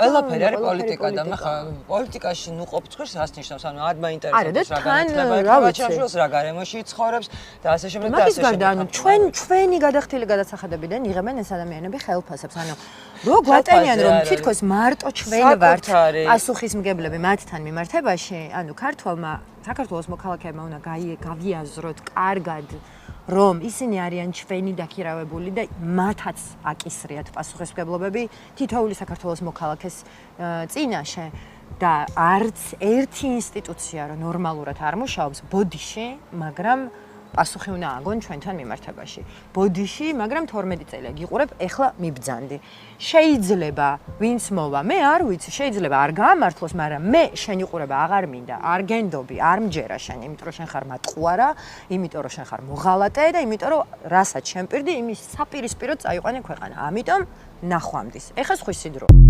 ყველაფერი არის პოლიტიკა და ხა პოლიტიკაში ნუ ყოფცხვირს რას ნიშნავს? ანუ არ მაინტერესებს რა განათლება ექნება, რა გარემოში ცხოვრობს და ასე შემდეგ და ასე შემდეგ. ანუ ჩვენი გადახდილი გადასახადებიდან იღებენ ეს ადამიანები ხელფასებს. ანუ რო გვატენიან რომ თითქოს მარტო ჩვენ ვართ პასუხისმგებლები მათთან მიმართებაში, ანუ საქართველოს მოქალაქეებმა უნდა გავიაზროთ კარგად რომ ისინი არიან ჩვენი დაქირავებული და მათაც აკისრიათ პასუხისმგებლობები თითოეული საქართველოს მოქალაქეს წინაშე და არც ერთი ინსტიტუცია რომ ნორმალურად არ მუშაობს ბოდიში, მაგრამ პასუხი უნდა აგონ ჩვენთან მიმართებაში. ბოდიში, მაგრამ 12 წელი გიყურებ, ეხლა მიბძანდი. შეიძლება ვინც მოვა, მე არ ვიცი, შეიძლება არ გაამართლოს, მაგრამ მე შენი ყურება აღარ მინდა, არ გენდობი, არ მჯერა შენ, იმიტომ რომ შენ ხარ მატყუარა, იმიტომ რომ შენ ხარ მოღალატე და იმიტომ რომ რასაც შენ პირდი, იმის საპირისპიროდ წაიყვანე ქვეყანა. ამიტომ ნახვამდის. ეხა სხვისი დრო.